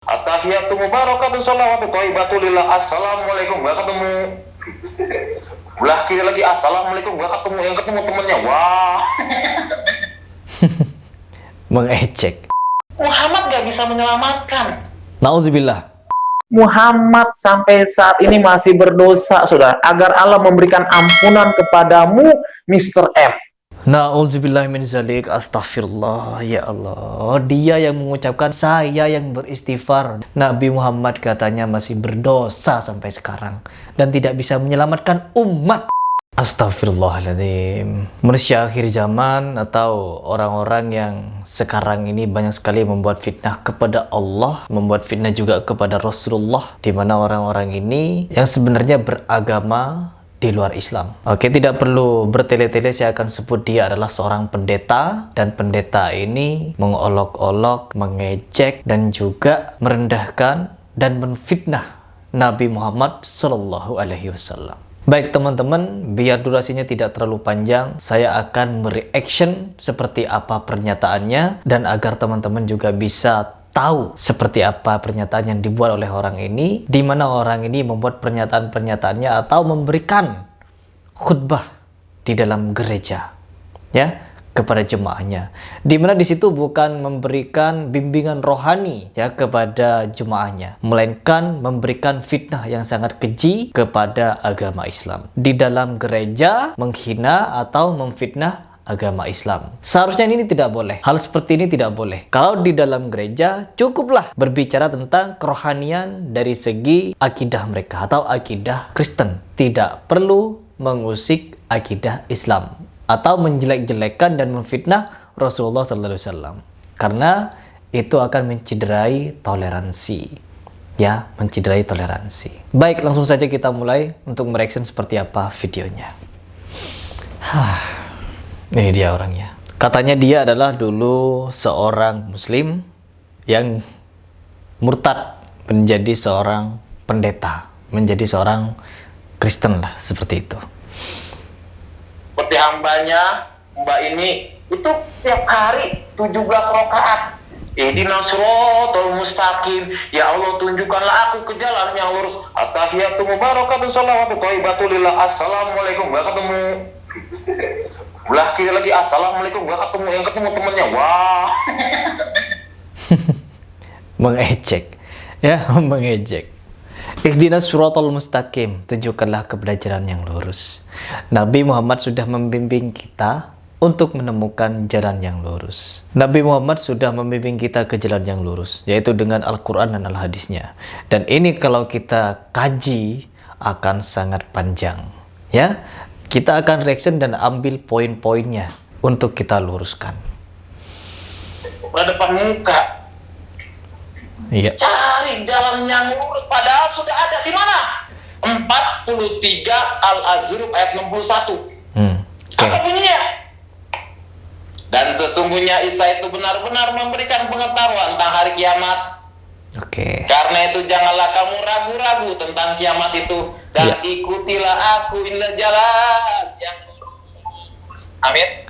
At-tahiyatu mubarakatuh salawatu thayyibatu lillah. Assalamualaikum, gak ketemu. Belah kiri lagi, assalamualaikum, gak ketemu. Yang ketemu temennya, wah. Mengejek. Muhammad gak bisa menyelamatkan. Nauzubillah. Muhammad sampai saat ini masih berdosa, saudara. Agar Allah memberikan ampunan kepadamu, Mr. M. Nauzubillah min zalik. Astagfirullah, ya Allah. Dia yang mengucapkan, saya yang beristighfar. Nabi Muhammad katanya masih berdosa sampai sekarang dan tidak bisa menyelamatkan umat. Astagfirullahaladzim. Manusia akhir zaman atau orang-orang yang sekarang ini banyak sekali membuat fitnah kepada Allah, membuat fitnah juga kepada Rasulullah, di mana orang-orang ini yang sebenarnya beragama di luar Islam. Oke, tidak perlu bertele-tele, saya akan sebut dia adalah seorang pendeta, dan pendeta ini mengolok-olok, mengejek, dan juga merendahkan dan menfitnah Nabi Muhammad Sallallahu Alaihi Wasallam. Baik teman-teman, biar durasinya tidak terlalu panjang, saya akan mereaction seperti apa pernyataannya, dan agar teman-teman juga bisa tahu seperti apa pernyataan yang dibuat oleh orang ini, di mana orang ini membuat pernyataan-pernyataannya atau memberikan khutbah di dalam gereja, ya, kepada jemaahnya, di mana di situ bukan memberikan bimbingan rohani ya kepada jemaahnya, melainkan memberikan fitnah yang sangat keji kepada agama Islam. Di dalam gereja menghina atau memfitnah agama Islam. Seharusnya ini tidak boleh. Hal seperti ini tidak boleh. Kalau di dalam gereja cukuplah berbicara tentang kerohanian dari segi akidah mereka atau akidah Kristen. Tidak perlu mengusik akidah Islam atau menjelek-jelekan dan memfitnah Rasulullah SAW, karena itu akan mencederai toleransi, ya, mencederai toleransi. Baik, langsung saja kita mulai untuk mereaction seperti apa videonya. Ini dia orangnya. Katanya dia adalah dulu seorang Muslim yang murtad menjadi seorang pendeta, menjadi seorang Kristen lah, seperti itu. Seperti hambanya, mbak ini, itu setiap hari 17 rakaat. Ihdinas siratal mustaqim. Ya Allah, tunjukkanlah aku ke jalan yang lurus. At-tahiyatu mubarakatuh salawatu thayyibatu lillah. Assalamualaikum, gak ketemu. Belah kiri lagi, assalamualaikum, gak ketemu. Yang ketemu temennya, wah. Mengejek, ya, mengejek. Ihdinas siratal mustaqim, tunjukkanlah kepada jalan yang lurus. Nabi Muhammad sudah membimbing kita untuk menemukan jalan yang lurus. Nabi Muhammad sudah membimbing kita ke jalan yang lurus, yaitu dengan Al-Quran dan Al-Hadisnya. Dan ini kalau kita kaji akan sangat panjang, ya. Kita akan reaction dan ambil poin-poinnya untuk kita luruskan. Pada depan muka. Iya. Cari jalan yang lurus, padahal sudah ada di mana? 43 Al-Azruf ayat 61. Apa bunyinya? Dan sesungguhnya Isa itu benar-benar memberikan pengetahuan tentang hari kiamat. Oke. Karena itu janganlah kamu ragu-ragu tentang kiamat itu, dan ikutilah aku, inilah jalan yang lurus. Amin.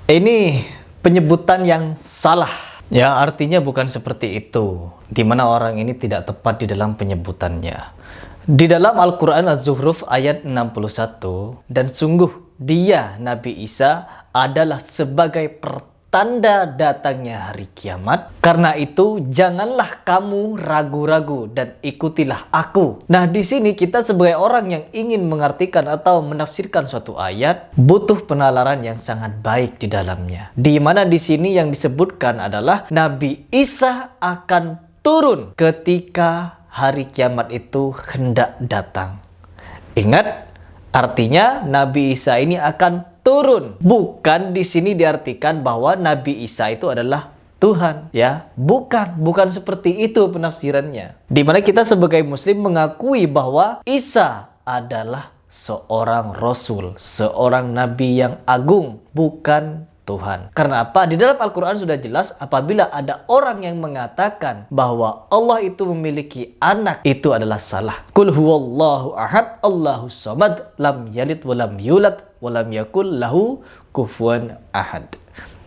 Ini penyebutan yang salah. Ya, artinya bukan seperti itu. Di mana orang ini tidak tepat di dalam penyebutannya. Di dalam Al-Quran Az-Zukhruf ayat 61, dan sungguh dia, Nabi Isa, adalah sebagai pertanda datangnya hari kiamat. Karena itu janganlah kamu ragu-ragu dan ikutilah aku. Nah, di sini kita sebagai orang yang ingin mengartikan atau menafsirkan suatu ayat butuh penalaran yang sangat baik di dalamnya. Di mana di sini yang disebutkan adalah Nabi Isa akan turun ketika hari kiamat itu hendak datang. Ingat, artinya Nabi Isa ini akan turun. Bukan di sini diartikan bahwa Nabi Isa itu adalah Tuhan, ya. Bukan seperti itu penafsirannya. Di mana kita sebagai muslim mengakui bahwa Isa adalah seorang rasul, seorang nabi yang agung, bukan Tuhan. Karena apa? Di dalam Al-Quran sudah jelas apabila ada orang yang mengatakan bahwa Allah itu memiliki anak, itu adalah salah. Qul huwallahu ahad, Allahus samad, lam yalid walam yulad, walam yakul lahu kufuwan ahad.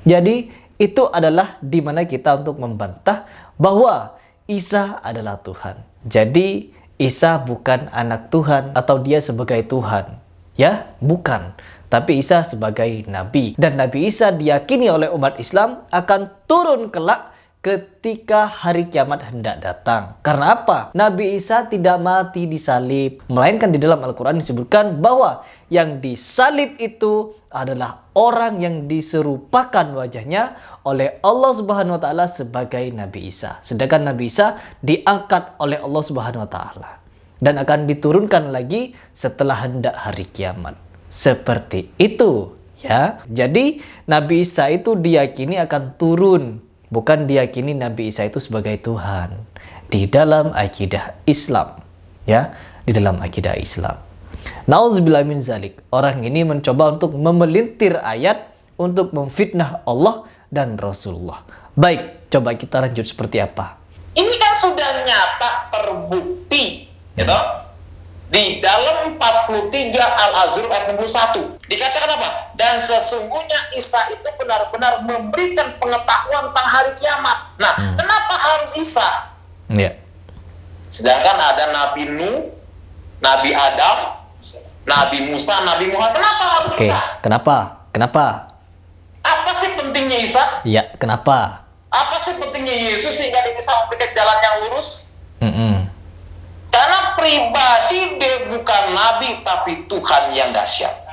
Jadi itu adalah di mana kita untuk membantah bahwa Isa adalah Tuhan. Jadi Isa bukan anak Tuhan atau dia sebagai Tuhan. Ya, bukan. Tapi Isa sebagai Nabi. Dan Nabi Isa diyakini oleh umat Islam akan turun kelak ketika hari kiamat hendak datang. Karena apa? Nabi Isa tidak mati disalib. Melainkan di dalam Al-Quran disebutkan bahwa yang disalib itu adalah orang yang diserupakan wajahnya oleh Allah Subhanahu wa taala sebagai Nabi Isa. Sedangkan Nabi Isa diangkat oleh Allah Subhanahu wa taala dan akan diturunkan lagi setelah hendak hari kiamat. Seperti itu, ya. Jadi Nabi Isa itu diyakini akan turun, bukan diyakini Nabi Isa itu sebagai Tuhan di dalam akidah Islam, ya, di dalam akidah Islam. Nauzubillah min zalik. Orang ini mencoba untuk memelintir ayat untuk memfitnah Allah dan Rasulullah. Baik, coba kita lanjut seperti apa. Ini kan sudah nyata terbukti, gitu. Di dalam 43 Al-Azruf ayat 61 dikatakan apa? Dan sesungguhnya Isa itu benar-benar memberikan pengetahuan tentang hari kiamat. Nah, kenapa harus Isa? Ya. Sedangkan ada Nabi Nuh, Nabi Adam, Nabi Musa, Nabi Muhammad. Kenapa harus Oke, Isa? kenapa? Apa sih pentingnya Isa? Ya, kenapa? Apa sih pentingnya Yesus sehingga dia bisa memberikan jalan yang lurus? Karena pribadi dia bukan nabi tapi Tuhan yang dahsyat.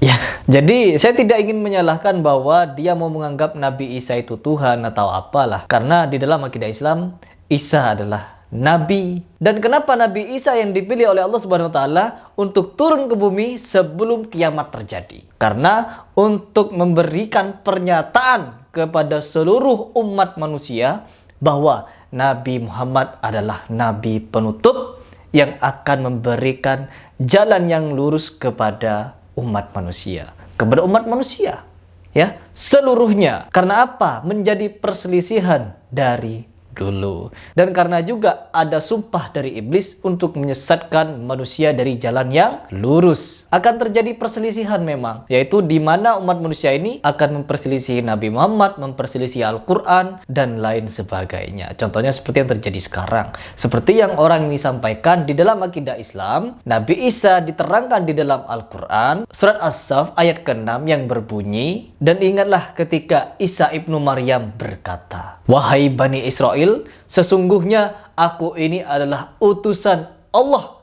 Ya, jadi saya tidak ingin menyalahkan bahwa dia mau menganggap Nabi Isa itu Tuhan atau apalah. Karena di dalam akidah Islam, Isa adalah Nabi. Dan kenapa Nabi Isa yang dipilih oleh Allah Subhanahu wa taala untuk turun ke bumi sebelum kiamat terjadi? Karena untuk memberikan pernyataan kepada seluruh umat manusia bahwa Nabi Muhammad adalah Nabi penutup yang akan memberikan jalan yang lurus kepada umat manusia. Kepada umat manusia, ya, seluruhnya. Karena apa? Menjadi perselisihan dari dulu. Dan karena juga ada sumpah dari iblis untuk menyesatkan manusia dari jalan yang lurus. Akan terjadi perselisihan memang, yaitu di mana umat manusia ini akan memperselisih Nabi Muhammad, memperselisih Al-Quran, dan lain sebagainya. Contohnya seperti yang terjadi sekarang. Seperti yang orang ini sampaikan di dalam akidah Islam, Nabi Isa diterangkan di dalam Al-Quran, surat As-Saff ayat ke-6 yang berbunyi, dan ingatlah ketika Isa ibnu Maryam berkata, "Wahai Bani Israel, sesungguhnya aku ini adalah utusan Allah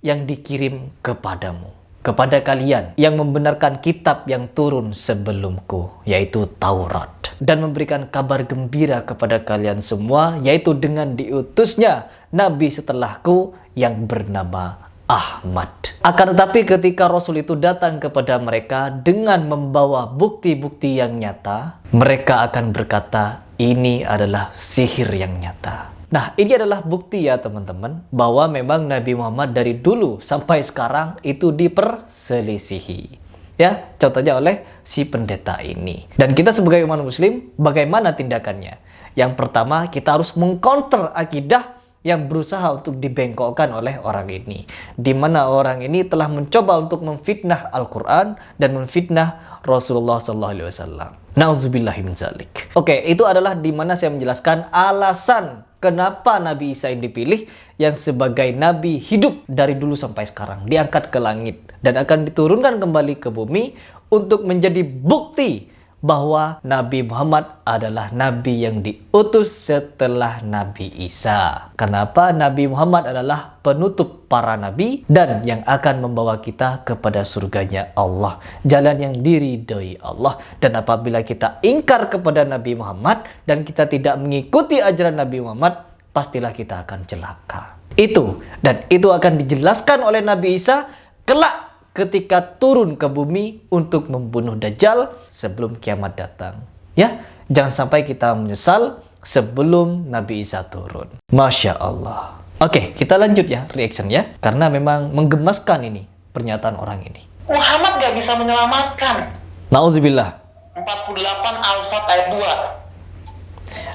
yang dikirim kepadamu, kepada kalian yang membenarkan kitab yang turun sebelumku, yaitu Taurat, dan memberikan kabar gembira kepada kalian semua, yaitu dengan diutusnya Nabi setelahku yang bernama Ahmad." Akan tetapi ketika Rasul itu datang kepada mereka dengan membawa bukti-bukti yang nyata, mereka akan berkata, ini adalah sihir yang nyata. Nah, ini adalah bukti ya teman-teman, bahwa memang Nabi Muhammad dari dulu sampai sekarang itu diperselisihi. Ya, contohnya oleh si pendeta ini. Dan kita sebagai umat muslim, bagaimana tindakannya? Yang pertama, kita harus mengcounter akidah yang berusaha untuk dibengkokkan oleh orang ini. Di mana orang ini telah mencoba untuk memfitnah Al-Quran dan memfitnah Rasulullah SAW. Nauzubillahi min zalik. Oke, itu adalah di mana saya menjelaskan alasan kenapa Nabi Isa yang dipilih yang sebagai Nabi hidup dari dulu sampai sekarang, diangkat ke langit dan akan diturunkan kembali ke bumi untuk menjadi bukti bahwa Nabi Muhammad adalah Nabi yang diutus setelah Nabi Isa. Kenapa? Nabi Muhammad adalah penutup para Nabi dan yang akan membawa kita kepada surganya Allah. Jalan yang diridhoi Allah. Dan apabila kita ingkar kepada Nabi Muhammad dan kita tidak mengikuti ajaran Nabi Muhammad, pastilah kita akan celaka. Dan itu akan dijelaskan oleh Nabi Isa kelak ketika turun ke bumi untuk membunuh Dajjal sebelum kiamat datang. Ya, jangan sampai kita menyesal sebelum Nabi Isa turun. Masya Allah. Oke, kita lanjut ya reaction ya, karena memang menggemaskan ini pernyataan orang ini. Muhammad gak bisa menyelamatkan. Nauzubillah. 48 Al-Fat ayat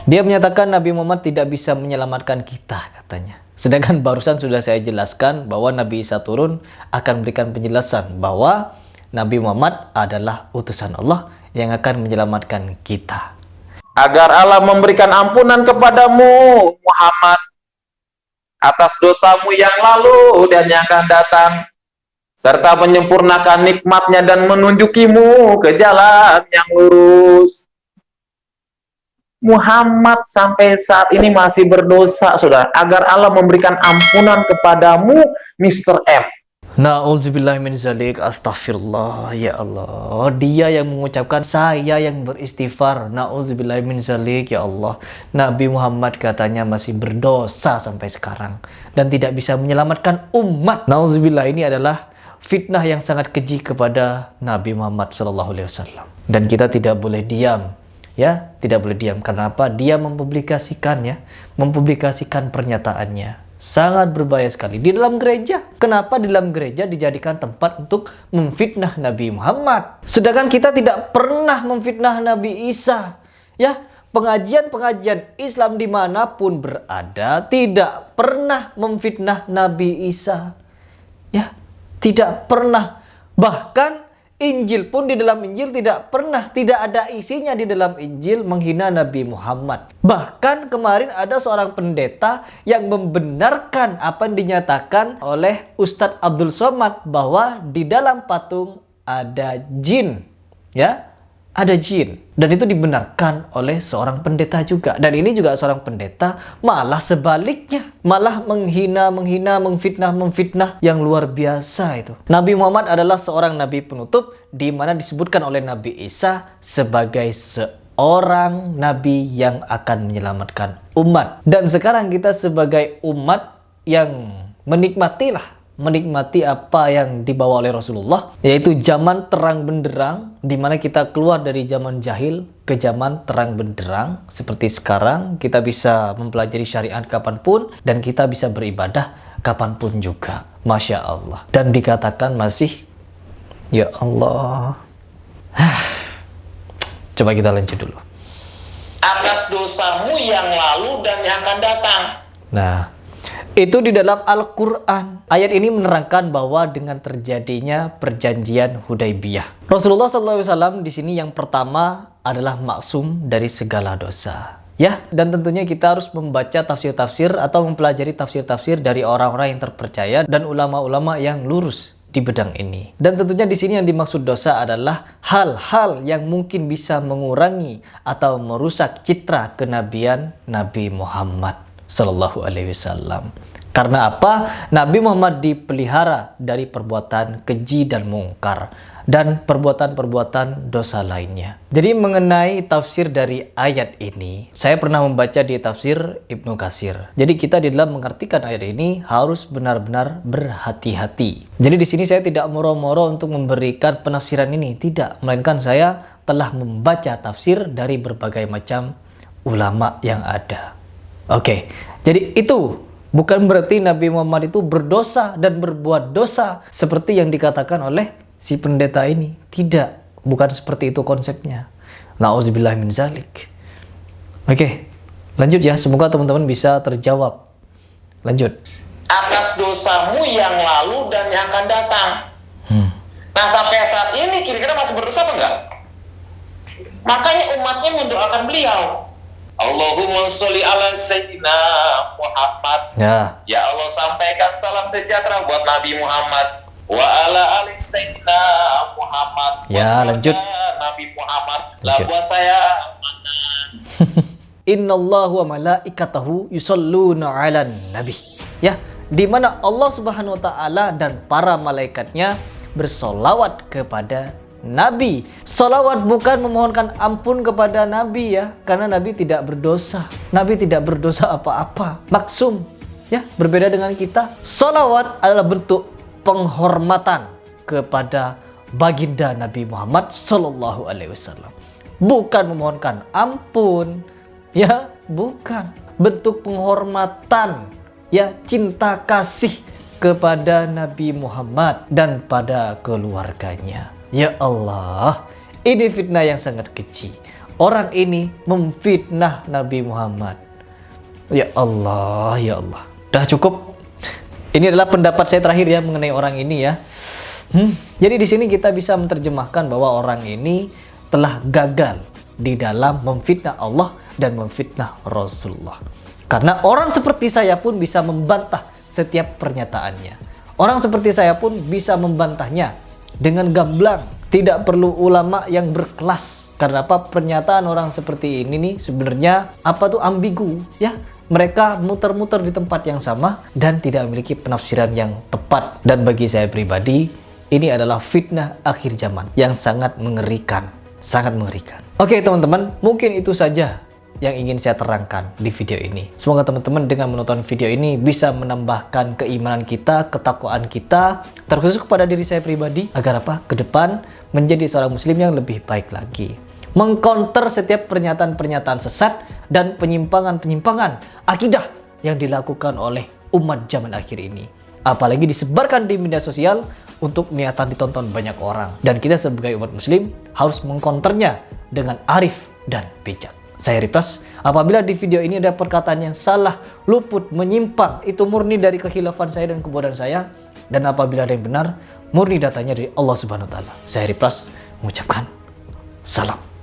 2. Dia menyatakan Nabi Muhammad tidak bisa menyelamatkan kita, katanya. Sedangkan barusan sudah saya jelaskan bahwa Nabi Isa turun akan memberikan penjelasan bahwa Nabi Muhammad adalah utusan Allah yang akan menyelamatkan kita. agar Allah memberikan ampunan kepadamu Muhammad atas dosamu yang lalu dan yang akan datang, serta menyempurnakan nikmatnya dan menunjukimu ke jalan yang lurus. Muhammad sampai saat ini masih berdosa, saudara, agar Allah memberikan ampunan kepadamu, Mr. M. Na'udzubillah min zalik, astagfirullah, ya Allah. Dia yang mengucapkan, saya yang beristighfar. Na'udzubillah min zalik, ya Allah. Nabi Muhammad katanya masih berdosa sampai sekarang dan tidak bisa menyelamatkan umat. Na'udzubillah, ini adalah fitnah yang sangat keji kepada Nabi Muhammad SAW. Dan kita tidak boleh diam. Ya, tidak boleh diam. Kenapa? Dia mempublikasikannya, mempublikasikan pernyataannya. Sangat berbahaya sekali di dalam gereja. Kenapa di dalam gereja dijadikan tempat untuk memfitnah Nabi Muhammad? Sedangkan kita tidak pernah memfitnah Nabi Isa. Ya, pengajian-pengajian Islam dimanapun berada tidak pernah memfitnah Nabi Isa. Ya, tidak pernah. Bahkan Injil pun, di dalam Injil tidak ada isinya di dalam Injil menghina Nabi Muhammad. Bahkan kemarin ada seorang pendeta yang membenarkan apa yang dinyatakan oleh Ustadz Abdul Somad bahwa di dalam patung ada jin. Ya, ada jin. Dan itu dibenarkan oleh seorang pendeta juga. Dan ini juga seorang pendeta malah sebaliknya. Malah menghina, memfitnah yang luar biasa itu. Nabi Muhammad adalah seorang nabi penutup di mana disebutkan oleh Nabi Isa sebagai seorang nabi yang akan menyelamatkan umat. Dan sekarang kita sebagai umat yang menikmati apa yang dibawa oleh Rasulullah, yaitu zaman terang benderang, di mana kita keluar dari zaman jahil ke zaman terang benderang. Seperti sekarang kita bisa mempelajari syariat kapanpun dan kita bisa beribadah kapanpun juga. Masya Allah. Dan dikatakan masih, ya Allah. Coba kita lanjut dulu. Atas dosamu yang lalu dan yang akan datang. Nah, itu di dalam Al-Quran. Ayat ini menerangkan bahwa dengan terjadinya perjanjian Hudaybiyah, Rasulullah SAW di sini yang pertama adalah maksum dari segala dosa. Ya, dan tentunya kita harus membaca tafsir-tafsir atau mempelajari tafsir-tafsir dari orang-orang yang terpercaya dan ulama-ulama yang lurus di bidang ini. Dan tentunya di sini yang dimaksud dosa adalah hal-hal yang mungkin bisa mengurangi atau merusak citra kenabian Nabi Muhammad Sallallahu Alaihi Wasallam. Karena apa? Nabi Muhammad dipelihara dari perbuatan keji dan mungkar dan perbuatan-perbuatan dosa lainnya. Jadi mengenai tafsir dari ayat ini, saya pernah membaca di tafsir Ibnu Katsir. Jadi kita di dalam mengartikan ayat ini harus benar-benar berhati-hati. Jadi di sini saya tidak moro-moro untuk memberikan penafsiran ini, tidak, melainkan saya telah membaca tafsir dari berbagai macam ulama yang ada. Oke, jadi itu bukan berarti Nabi Muhammad itu berdosa dan berbuat dosa seperti yang dikatakan oleh si pendeta ini. Tidak, bukan seperti itu konsepnya. Na'udzubillah min zalik. Oke, lanjut ya. Semoga teman-teman bisa terjawab. Lanjut. Atas dosamu yang lalu dan yang akan datang. Nah, sampai saat ini kira-kira masih berdosa apa enggak? Makanya umatnya mendoakan beliau. Allahumma sholli ala sayyidina Muhammad. Ya Allah, sampaikan salam sejahtera buat Nabi Muhammad wa ala ali sayyidina Muhammad. Ya, lanjut. Nabi Muhammad lah buat saya mana. Innallaha wa malaikatahu yusholluna 'alan nabi. Ya, di mana Allah Subhanahu wa taala dan para malaikatnya bersolawat kepada Nabi. Salawat bukan memohonkan ampun kepada Nabi ya, karena Nabi tidak berdosa. Nabi tidak berdosa apa-apa, maksum. Ya, berbeda dengan kita. Salawat adalah bentuk penghormatan kepada baginda Nabi Muhammad Sallallahu Alaihi Wasallam. Bukan memohonkan ampun, ya, bukan. Bentuk penghormatan, ya, cinta kasih kepada Nabi Muhammad dan pada keluarganya. Ya Allah, ini fitnah yang sangat keji. Orang ini memfitnah Nabi Muhammad. Ya Allah, ya Allah. Dah cukup. Ini adalah pendapat saya terakhir ya mengenai orang ini ya. Jadi di sini kita bisa menerjemahkan bahwa orang ini telah gagal di dalam memfitnah Allah dan memfitnah Rasulullah. Karena orang seperti saya pun bisa membantah setiap pernyataannya. Orang seperti saya pun bisa membantahnya dengan gamblang. Tidak perlu ulama yang berkelas. Karena apa? Pernyataan orang seperti ini nih sebenarnya ambigu ya. Mereka muter-muter di tempat yang sama dan tidak memiliki penafsiran yang tepat. Dan bagi saya pribadi, ini adalah fitnah akhir zaman yang sangat mengerikan. Sangat mengerikan. Oke teman-teman, mungkin itu saja yang ingin saya terangkan di video ini. Semoga teman-teman dengan menonton video ini bisa menambahkan keimanan kita, ketakwaan kita, terkhusus kepada diri saya pribadi, agar apa? Ke depan menjadi seorang muslim yang lebih baik lagi. Mengcounter setiap pernyataan-pernyataan sesat dan penyimpangan-penyimpangan akidah yang dilakukan oleh umat zaman akhir ini. Apalagi disebarkan di media sosial untuk niatan ditonton banyak orang. Dan kita sebagai umat muslim harus mengcounternya dengan arif dan bijak. Saya Riplas, apabila di video ini ada perkataan yang salah, luput, menyimpang, itu murni dari kekhilafan saya dan kebodohan saya. Dan apabila ada yang benar, murni datanya dari Allah Subhanahu wa Ta'ala. Saya Riplas mengucapkan salam.